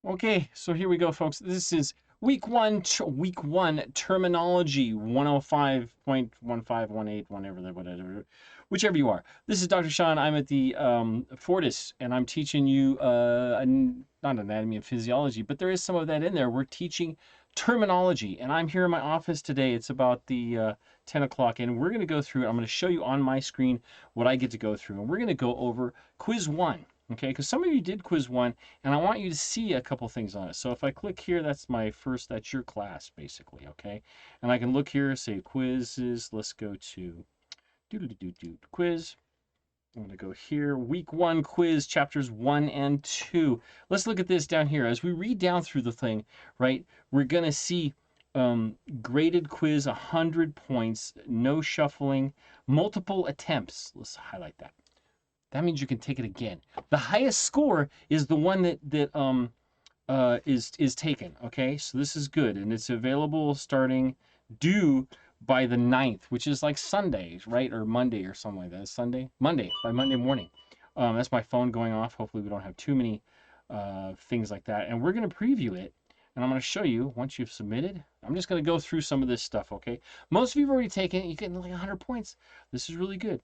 Okay, so here we go, folks. This is week one terminology 105.1518, whatever, whichever you are. This is Dr. Sean. I'm at the Fortis, and I'm teaching you not anatomy and physiology, but there is some of that in there. We're teaching terminology, and I'm here in my office today. It's about the 10 o'clock, and we're going to go through. I'm going to show you on my screen what I get to go through, and we're going to go over quiz one. Okay, because some of you did quiz one, and I want you to see a couple things on it. So if I click here, that's your class, basically, okay? And I can look here, say quizzes. Let's go to quiz. I'm going to go here, week one quiz, chapters 1 and 2. Let's look at this down here. As we read down through the thing, right, we're going to see graded quiz, 100 points, no shuffling, multiple attempts. Let's highlight that. That means you can take it again. The highest score is the one that is taken. Okay, so this is good, and it's available starting due by the 9th, which is like Sunday, right, or Monday or something like that. It's Monday by Monday morning. That's my phone going off. Hopefully we don't have too many things like that. And we're going to preview it, and I'm going to show you once you've submitted. I'm just going to go through some of this stuff. Okay, most of you have already taken it. You get like 100 points. This is really good.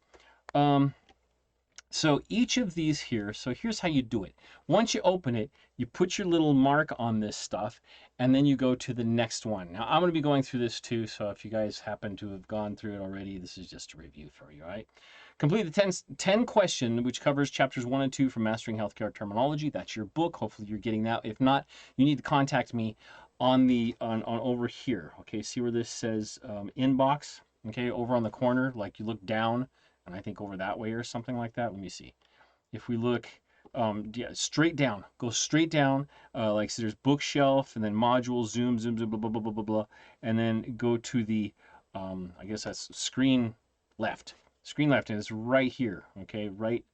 So each of these here, so here's how you do it. Once you open it, you put your little mark on this stuff, and then you go to the next one. Now, I'm going to be going through this too, so if you guys happen to have gone through it already, this is just a review for you, all right? Complete the 10 question, which covers chapters 1 and 2 from Mastering Healthcare Terminology. That's your book. Hopefully you're getting that. If not, you need to contact me on over here. Okay, see where this says inbox? Okay, over on the corner, like you look down, and I think over that way or something like that. Let me see. If we look, yeah, straight down, go straight down, like so there's bookshelf and then module, zoom, blah, blah, blah, blah, blah, blah, and then go to the, I guess that's screen left, and it's right here, okay, right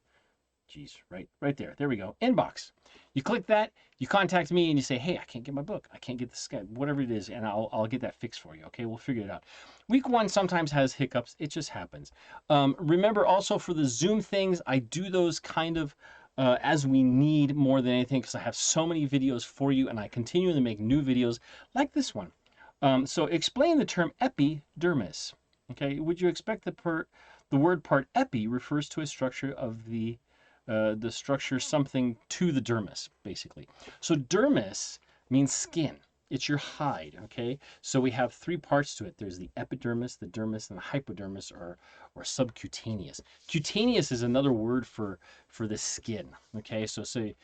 there. There we go. Inbox. You click that, you contact me, and you say, hey, I can't get my book. I can't get the Skype, whatever it is, and I'll get that fixed for you. Okay, we'll figure it out. Week one sometimes has hiccups. It just happens. Remember also for the Zoom things, I do those kind of as we need more than anything because I have so many videos for you, and I continually make new videos like this one. So explain the term epidermis. Okay, would you expect the word part epi refers to a structure of the structure something to the dermis, basically. So dermis means skin. It's your hide, okay? So we have three parts to it. There's the epidermis, the dermis, and the hypodermis, or subcutaneous. Cutaneous is another word for the skin, okay? So say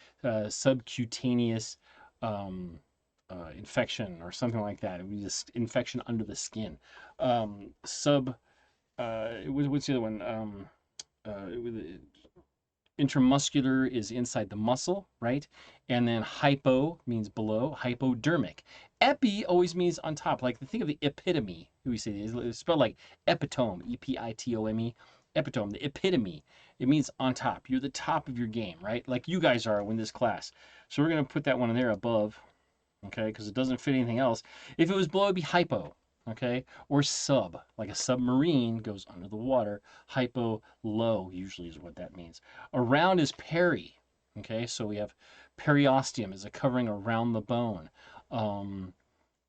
subcutaneous infection or something like that. It would be just infection under the skin. What's the other one? Intramuscular is inside the muscle, right? And then hypo means below, hypodermic. Epi always means on top. Like think of the epitome. We say it's spelled like epitome, E-P-I-T-O-M-E, epitome, the epitome. It means on top. You're the top of your game, right? Like you guys are in this class. So we're going to put that one in there above, okay? Because it doesn't fit anything else. If it was below, it'd be hypo. Okay, or sub, like a submarine goes under the water. Hypo, low, usually is what that means. Around is peri. Okay, so we have periosteum is a covering around the bone.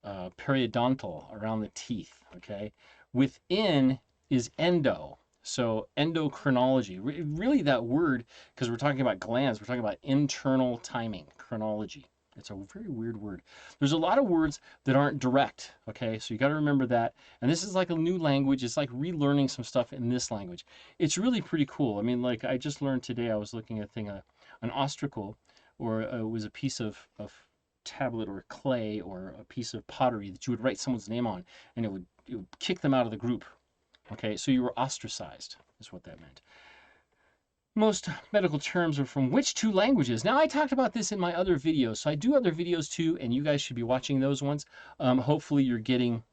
Periodontal, around the teeth. Okay, within is endo. So endocrinology, really that word, because we're talking about glands, we're talking about internal timing, chronology. It's a very weird word. There's a lot of words that aren't direct, okay? So you got to remember that. And this is like a new language. It's like relearning some stuff in this language. It's really pretty cool. I mean, like I just learned today, I was looking at an ostracle, or it was a piece of tablet or clay or a piece of pottery that you would write someone's name on, and it would kick them out of the group, okay? So you were ostracized, is what that meant. Most medical terms are from which two languages? Now, I talked about this in my other videos, so I do other videos too, and you guys should be watching those ones. Hopefully you're getting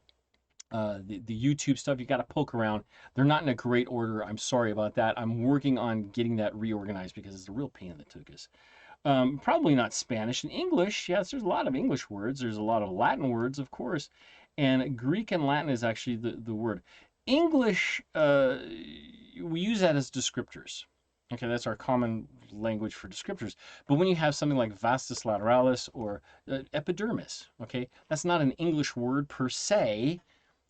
the YouTube stuff. You got to poke around. They're not in a great order. I'm sorry about that. I'm working on getting that reorganized because it's a real pain in the tuchus. Probably not Spanish and English. Yes, there's a lot of English words. There's a lot of Latin words, of course. And Greek and Latin is actually the word. English, we use that as descriptors. Okay, that's our common language for descriptors. But when you have something like vastus lateralis or epidermis, okay, that's not an English word per se.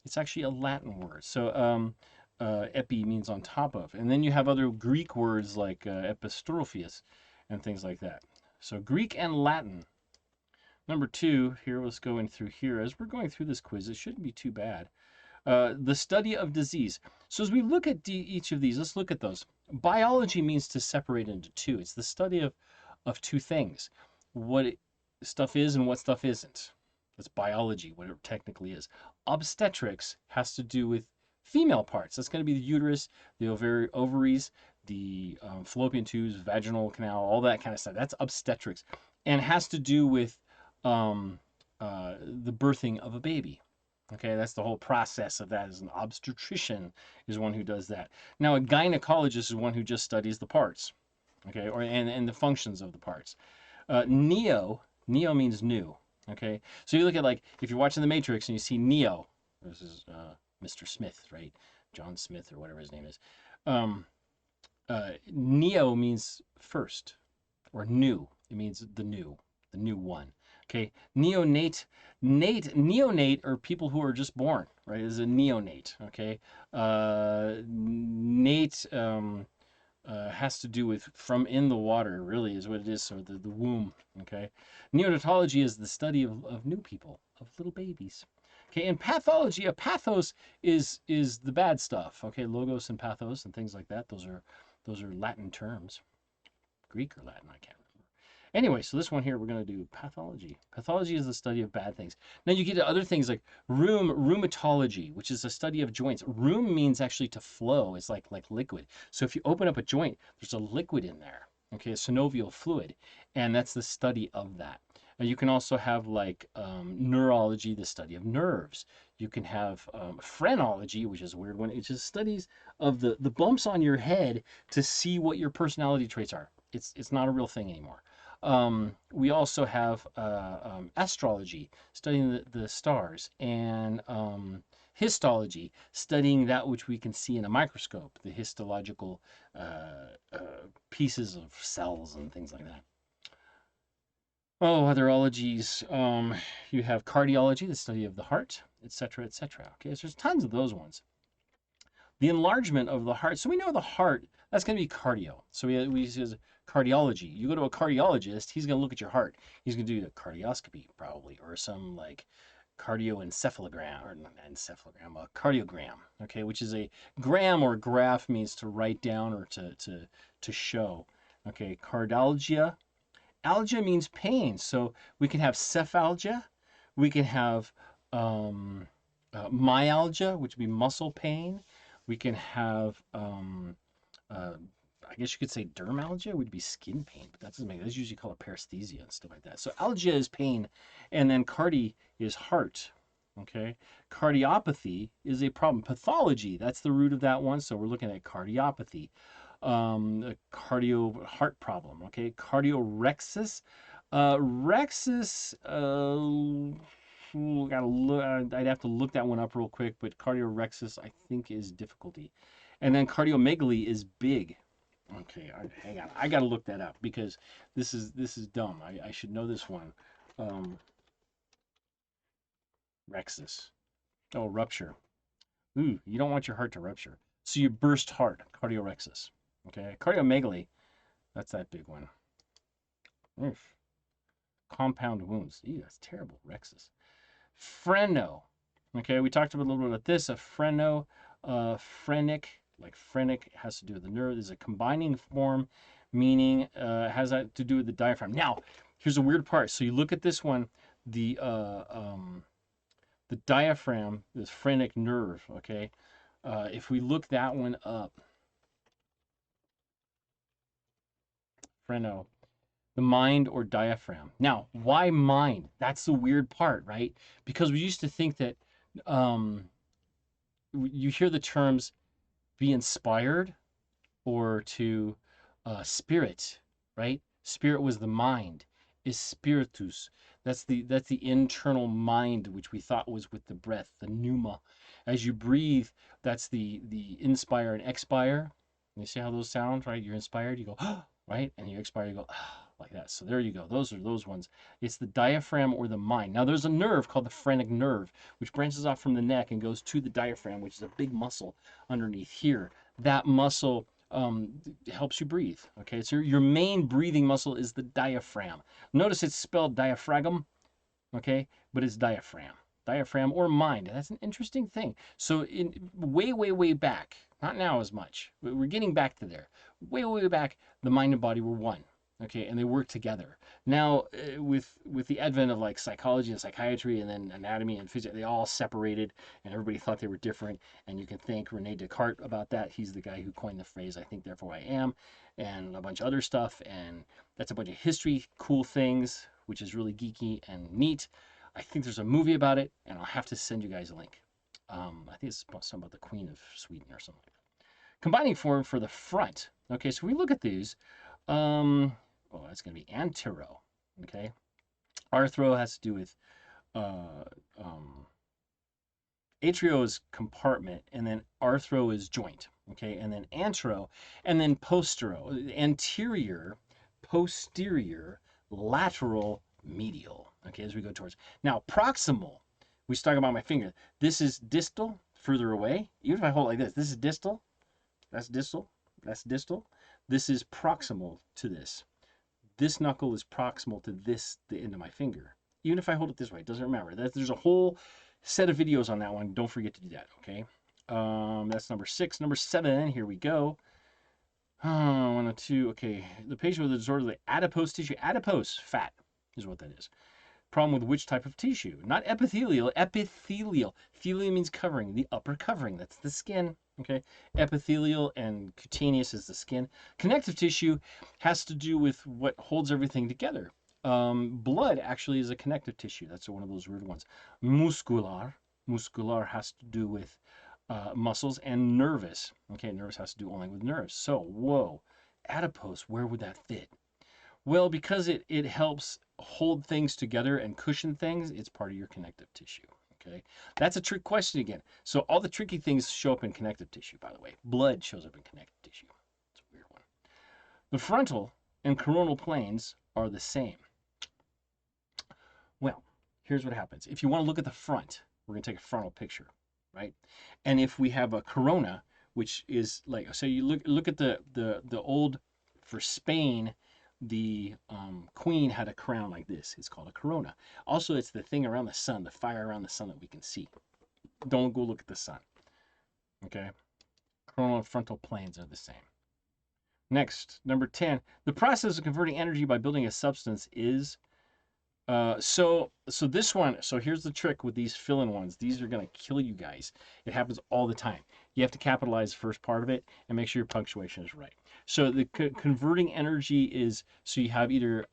It's actually a Latin word. So epi means on top of. And then you have other Greek words like epistrophius and things like that. So Greek and Latin. Number two, here, let's go in through here. As we're going through this quiz, it shouldn't be too bad. The study of disease. So as we look at each of these, let's look at those. Biology means to separate into two. It's the study of two things. What stuff is and what stuff isn't. That's biology, what it technically is. Obstetrics has to do with female parts. That's going to be the uterus, the ovaries, the fallopian tubes, vaginal canal, all that kind of stuff. That's obstetrics. And has to do with the birthing of a baby. Okay, that's the whole process of that. Is an obstetrician is one who does that. Now, a gynecologist is one who just studies the parts, okay, and the functions of the parts. Neo means new. Okay, so you look at, like, if you're watching The Matrix and you see Neo, this is Mr. Smith, right? John Smith or whatever his name is. Neo means first or new. It means the new one. Okay, neonate. Neonate are people who are just born, right? Is a neonate. Okay, nate has to do with from in the water, really, is what it is. So the womb. Okay, neonatology is the study of new people, of little babies. Okay, and pathology, a pathos is the bad stuff. Okay, logos and pathos and things like that. Those are Latin terms, Greek or Latin, I can't remember. Anyway, so this one here, we're going to do pathology. Pathology is the study of bad things. Now you get to other things like rheumatology, which is a study of joints. Rheum means actually to flow. It's like liquid. So if you open up a joint, there's a liquid in there, okay, a synovial fluid, and that's the study of that. And you can also have like neurology, the study of nerves. You can have phrenology, which is a weird one. It's just studies of the bumps on your head to see what your personality traits are. It's not a real thing anymore. We also have astrology, studying the stars, and histology, studying that which we can see in a microscope, the histological pieces of cells and things like that. Oh, other ologies. You have cardiology, the study of the heart, etc., etc. Okay, so there's tons of those ones. The enlargement of the heart. So we know the heart, that's going to be cardio. So we use cardiology. You go to a cardiologist, he's going to look at your heart. He's going to do a cardioscopy probably, or some like cardioencephalogram, or not encephalogram, a cardiogram, okay, which is a gram or graph means to write down or to show. Okay, cardialgia. Algia means pain. So we can have cephalgia, we can have myalgia, which would be muscle pain. We can have, I guess you could say dermalgia would be skin pain, but that doesn't make, that's usually called a paresthesia and stuff like that. So algia is pain, and then cardi is heart. Okay, cardiopathy is a problem. Pathology, that's the root of that one. So we're looking at cardiopathy, a cardio heart problem. Okay, cardiorexis, Rexis. Gotta look. I'd have to look that one up real quick, but cardiorexis I think is difficulty, and then cardiomegaly is big. Okay, hang on. I gotta look that up because this is dumb. I should know this one. Rexis. Oh, rupture. Ooh, you don't want your heart to rupture. So you burst heart, cardiorexis. Okay, cardiomegaly. That's that big one. Oof. Compound wounds. Ew, that's terrible. Rexis. Phreno. Okay, we talked a little bit about this. A phreno, phrenic, like phrenic has to do with the nerve. There's a combining form, meaning has that to do with the diaphragm. Now, here's a weird part. So you look at this one, the diaphragm, this phrenic nerve. Okay, if we look that one up, phreno, the mind or diaphragm. Now, why mind? That's the weird part, right? Because we used to think that you hear the terms be inspired or to spirit, right? Spirit was the mind, is spiritus. That's the internal mind, which we thought was with the breath, the pneuma. As you breathe, that's the inspire and expire. You see how those sound, right? You're inspired, you go, right? And you expire, you go, like that. So there you go. Those are those ones. It's the diaphragm or the mind. Now there's a nerve called the phrenic nerve, which branches off from the neck and goes to the diaphragm, which is a big muscle underneath here. That muscle helps you breathe. Okay, so your main breathing muscle is the diaphragm. Notice it's spelled diaphragm, okay, but it's diaphragm or mind. That's an interesting thing. So in way back, not now as much, but we're getting back to there. Way back, the mind and body were one, okay, and they work together. Now with the advent of like psychology and psychiatry and then anatomy and physics, they all separated and everybody thought they were different. And you can thank Rene Descartes about that. He's the guy who coined the phrase "I think therefore I am," and a bunch of other stuff. And that's a bunch of history cool things, which is really geeky and neat. I think there's a movie about it, and I'll have to send you guys a link. I think it's something about the Queen of Sweden or something like that. Combining form for the front. Okay, so we look at these. Oh, that's going to be antero. Okay, arthro has to do with atrio is compartment, and then arthro is joint. Okay, and then antero, and then postero, anterior, posterior, lateral, medial. Okay, as we go towards. Now, proximal, we talk about my finger. This is distal, further away. Even if I hold it like this, this is distal. That's distal. That's distal. This is proximal to this. This knuckle is proximal to this, the end of my finger. Even if I hold it this way, it doesn't matter. There's a whole set of videos on that one. Don't forget to do that, okay? That's number 6. Number 7, here we go. 1 and 2, okay. The patient with a disorderly adipose tissue. Adipose, fat is what that is. Problem with which type of tissue? Not epithelial, epithelial. Thelium means covering, the upper covering. That's the skin, okay? Epithelial and cutaneous is the skin. Connective tissue has to do with what holds everything together. Blood actually is a connective tissue. That's one of those weird ones. Muscular has to do with muscles, and nervous. Okay, nervous has to do only with nerves. So, whoa, adipose, where would that fit? Well, because it helps hold things together and cushion things, it's part of your connective tissue. Okay, that's a trick question again. So all the tricky things show up in connective tissue, by the way. Blood shows up in connective tissue. It's a weird one. The frontal and coronal planes are the same. Well, here's what happens. If you want to look at the front, we're going to take a frontal picture, right? And if we have a corona, which is like, so you look at the old, for Spain, the queen had a crown like this. It's called a corona. Also, it's the thing around the sun, the fire around the sun that we can see. Don't go look at the sun. Okay? Coronal and frontal planes are the same. Next, number 10. The process of converting energy by building a substance is... So this one, so here's the trick with these fill-in ones. These are going to kill you guys. It happens all the time. You have to capitalize the first part of it and make sure your punctuation is right. So the converting energy is, so you have either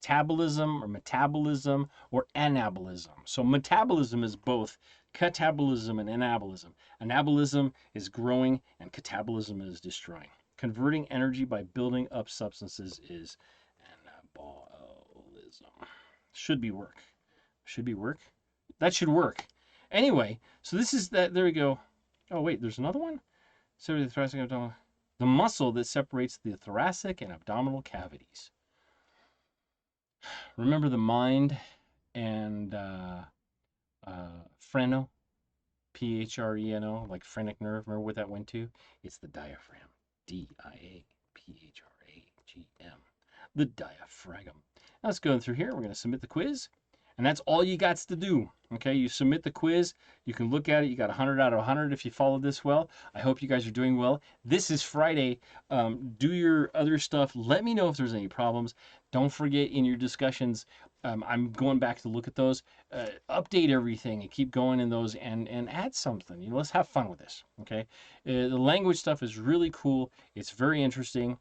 catabolism or metabolism or anabolism. So metabolism is both catabolism and anabolism. Anabolism is growing and catabolism is destroying. Converting energy by building up substances is anabolism. Should be work. Should be work. That should work. Anyway, so this is that. There we go. Oh wait, there's another one. So the thoracic abdominal, the muscle that separates the thoracic and abdominal cavities. Remember the mind and phreno, P-H-R-E-N-O, like phrenic nerve. Remember what that went to? It's the diaphragm. D-I-A-P-H-R-A-G-M. The diaphragm. Now let's go through here. We're going to submit the quiz. And that's all you got to do. Okay, you submit the quiz. You can look at it. You got 100 out of 100 if you followed this well. I hope you guys are doing well. This is Friday. Do your other stuff. Let me know if there's any problems. Don't forget in your discussions, I'm going back to look at those. Update everything and keep going in those and add something. You know, let's have fun with this. Okay, the language stuff is really cool. It's very interesting.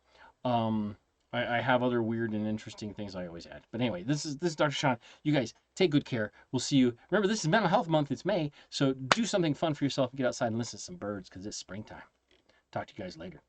I have other weird and interesting things I always add. But anyway, this is Dr. Sean. You guys take good care. We'll see you. Remember, this is Mental Health Month. It's May. So do something fun for yourself. Get outside and listen to some birds because it's springtime. Talk to you guys later.